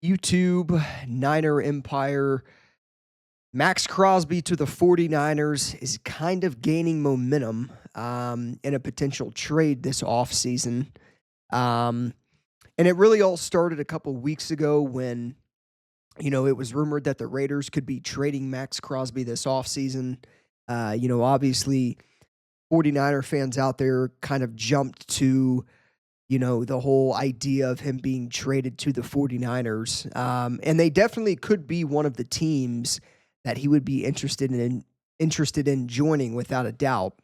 YouTube, Niner Empire, Maxx Crosby to the 49ers is kind of gaining momentum in a potential trade this offseason. Um, and it really all started a couple weeks ago when, it was rumored that the Raiders could be trading Maxx Crosby this offseason. Obviously, 49er fans out there kind of jumped to the whole idea of him being traded to the 49ers. And they definitely could be one of the teams that he would be interested in joining without a doubt.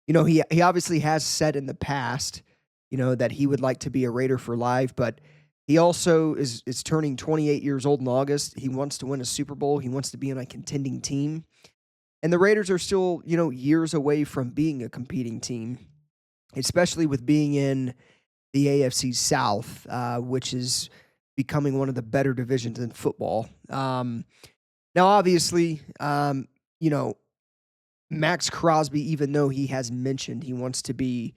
He obviously has said in the past, that he would like to be a Raider for life, but he also is turning 28 years old in August. He wants to win a Super Bowl. He wants to be on a contending team. And the Raiders are still, years away from being a competing team, especially with being in the AFC South, which is becoming one of the better divisions in football. Now, obviously, Maxx Crosby, even though he has mentioned he wants to be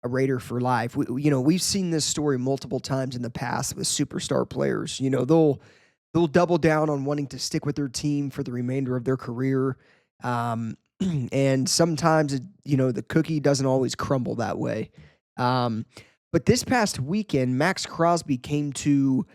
a Raider for life, we've seen this story multiple times in the past with superstar players. They'll double down on wanting to stick with their team for the remainder of their career. And sometimes, the cookie doesn't always crumble that way. But this past weekend, Maxx Crosby came to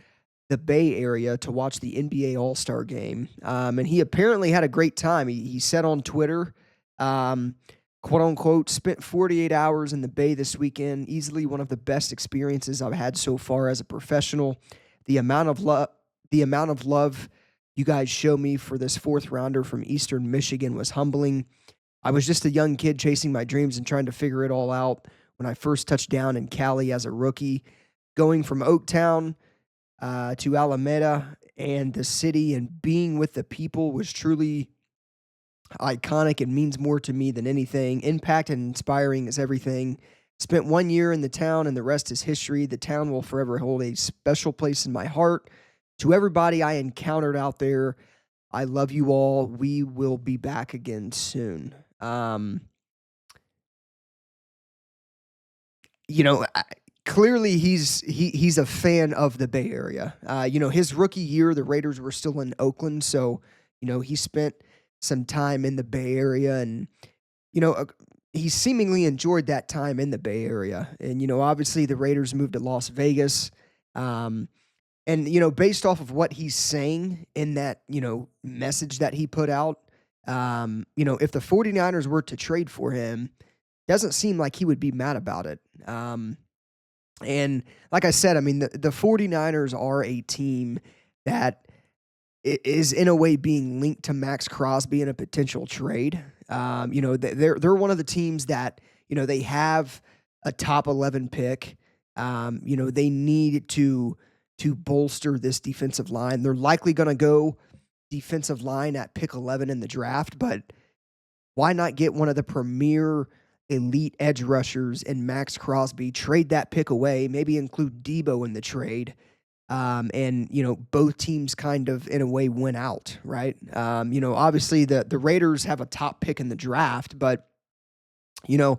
the Bay Area to watch the NBA All-Star game. And he apparently had a great time. He said on Twitter, quote unquote, spent 48 hours in the Bay this weekend, easily one of the best experiences I've had so far as a professional. The amount of love you guys show me for this fourth rounder from Eastern Michigan was humbling. I was just a young kid chasing my dreams and trying to figure it all out when I first touched down in Cali as a rookie. Going from Oaktown to Alameda and the city and being with the people was truly iconic and means more to me than anything. Impact and inspiring is everything. Spent 1 year in the town and the rest is history. The town will forever hold a special place in my heart. To everybody I encountered out there, I love you all. We will be back again soon. Clearly he's a fan of the Bay Area. His rookie year, the Raiders were still in Oakland, so he spent some time in the Bay Area, and he seemingly enjoyed that time in the Bay Area. And obviously the Raiders moved to Las Vegas. And, based off of what he's saying in that, message that he put out, if the 49ers were to trade for him, doesn't seem like he would be mad about it. And like I said, I mean, the 49ers are a team that is in a way being linked to Maxx Crosby in a potential trade. They're one of the teams that, they have a top 11 pick. They need to bolster this defensive line. They're likely going to go defensive line at pick 11 in the draft, but why not get one of the premier elite edge rushers in Maxx Crosby, trade that pick away, maybe include Debo in the trade, and, both teams kind of, in a way, win out, right? Obviously the Raiders have a top pick in the draft, but, you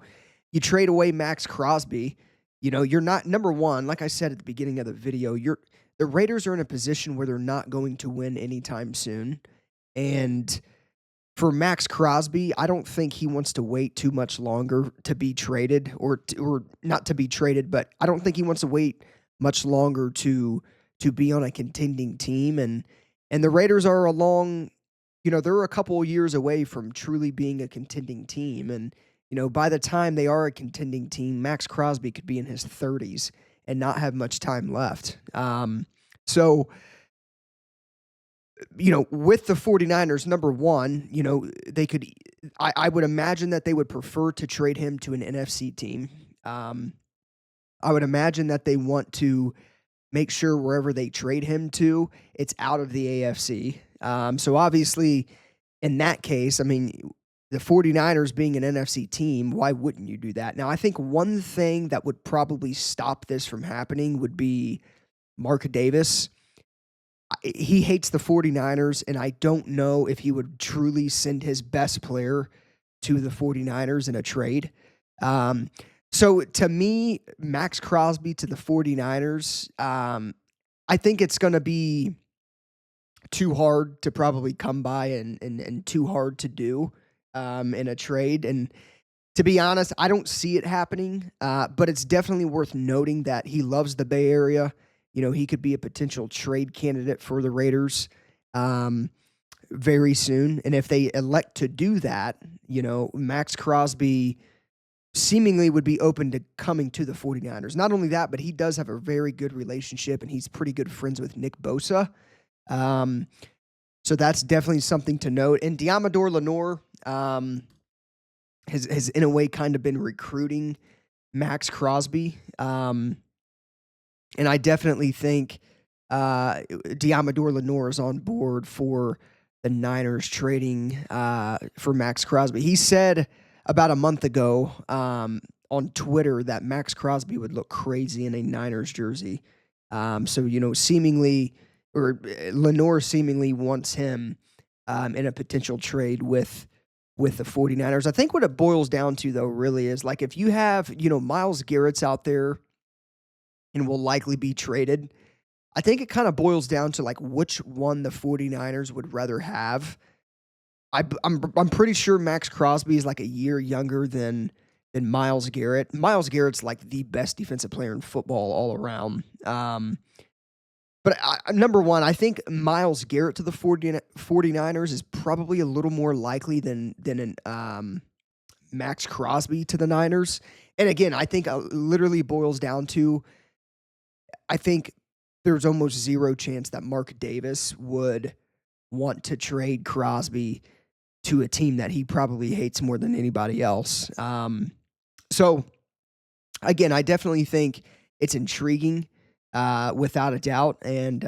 trade away Maxx Crosby, you're not, number one, like I said at the beginning of the video, the Raiders are in a position where they're not going to win anytime soon. And for Maxx Crosby, I don't think he wants to wait too much longer to be traded or not to be traded, but I don't think he wants to wait much longer to be on a contending team. And the Raiders are they're a couple of years away from truly being a contending team. And, by the time they are a contending team, Maxx Crosby could be in his 30s and not have much time left. So, with the 49ers, number one, they could, I would imagine that they would prefer to trade him to an NFC team. I would imagine that they want to make sure wherever they trade him to, it's out of the AFC. So obviously, in that case, I mean, the 49ers being an NFC team, why wouldn't you do that? Now, I think one thing that would probably stop this from happening would be Mark Davis. He hates the 49ers, and I don't know if he would truly send his best player to the 49ers in a trade. So to me, Maxx Crosby to the 49ers, I think it's gonna be too hard to probably come by and too hard to do, in a trade, and to be honest, I don't see it happening, but it's definitely worth noting that he loves the Bay Area. He could be a potential trade candidate for the Raiders, um, very soon, and if they elect to do that, Maxx Crosby seemingly would be open to coming to the 49ers. Not only that, but he does have a very good relationship, and he's pretty good friends with Nick Bosa. Um, so that's definitely something to note. And Diamador Lenore has in a way kind of been recruiting Maxx Crosby. And I definitely think Diamador Lenore is on board for the Niners trading for Maxx Crosby. He said about a month ago on Twitter that Maxx Crosby would look crazy in a Niners jersey. So, seemingly, or Lenore seemingly wants him in a potential trade with the 49ers. I think what it boils down to, though, really is like if you have, Myles Garrett's out there and will likely be traded, I think it kind of boils down to like which one the 49ers would rather have. I'm pretty sure Maxx Crosby is like a year younger than Myles Garrett. Myles Garrett's like the best defensive player in football all around. But number one, I think Myles Garrett to the 49ers is probably a little more likely than an Maxx Crosby to the Niners. And again, I think literally boils down to I think there's almost zero chance that Mark Davis would want to trade Crosby to a team that he probably hates more than anybody else. So again, I definitely think it's intriguing, without a doubt. And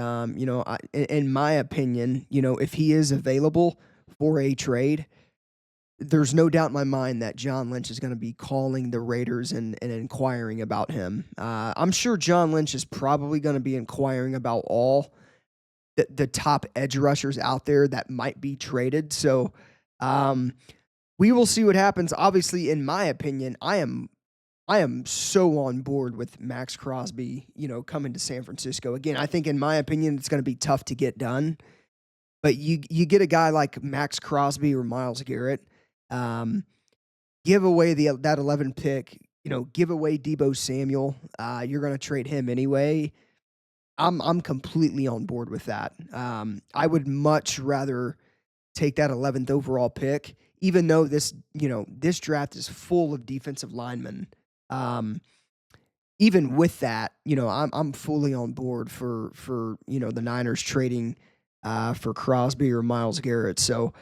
in my opinion, if he is available for a trade, there's no doubt in my mind that John Lynch is going to be calling the Raiders and inquiring about him. I'm sure John Lynch is probably going to be inquiring about all the top edge rushers out there that might be traded. So we will see what happens. Obviously, in my opinion, I am so on board with Maxx Crosby, coming to San Francisco. Again, I think in my opinion, it's going to be tough to get done. But you get a guy like Maxx Crosby or Myles Garrett, give away that 11 pick, give away Deebo Samuel. You're going to trade him anyway. I'm completely on board with that. I would much rather take that 11th overall pick, even though this draft is full of defensive linemen. Even with that, I'm fully on board for the Niners trading for Crosby or Myles Garrett. So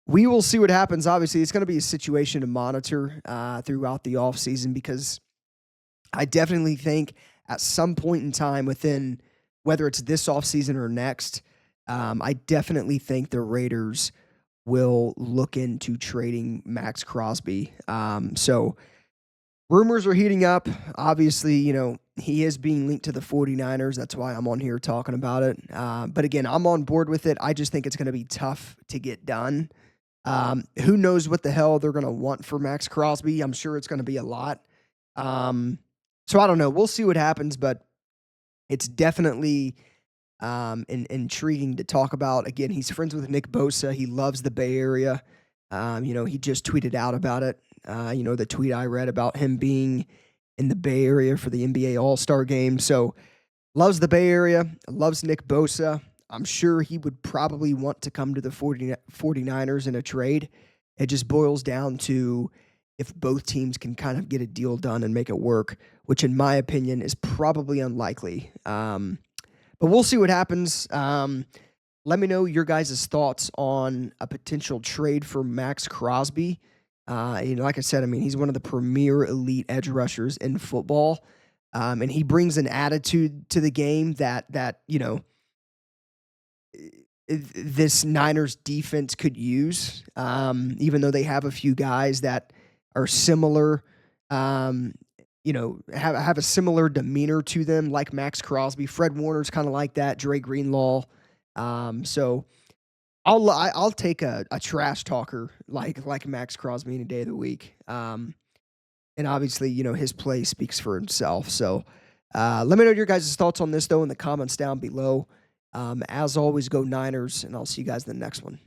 we will see what happens. Obviously, it's going to be a situation to monitor throughout the offseason because I definitely think at some point in time within, whether it's this offseason or next, I definitely think the Raiders will look into trading Maxx Crosby. So rumors are heating up. Obviously, he is being linked to the 49ers. That's why I'm on here talking about it. But again, I'm on board with it. I just think it's going to be tough to get done. Who knows what the hell they're going to want for Maxx Crosby? I'm sure it's going to be a lot. So I don't know. We'll see what happens, but it's definitely intriguing to talk about. Again, he's friends with Nick Bosa. He loves the Bay Area. He just tweeted out about it. The tweet I read about him being in the Bay Area for the NBA All-Star game. So loves the Bay Area, loves Nick Bosa. I'm sure he would probably want to come to the 49ers in a trade. It just boils down to if both teams can kind of get a deal done and make it work, which in my opinion is probably unlikely. But we'll see what happens. Let me know your guys' thoughts on a potential trade for Maxx Crosby. Like I said, he's one of the premier elite edge rushers in football. And he brings an attitude to the game that this Niners defense could use, even though they have a few guys that are similar, have a similar demeanor to them, like Maxx Crosby. Fred Warner's kind of like that, Dre Greenlaw. So I'll take a trash talker like Maxx Crosby any day of the week. And obviously, his play speaks for himself. So Let me know your guys' thoughts on this, though, in the comments down below. As always, go Niners, and I'll see you guys in the next one.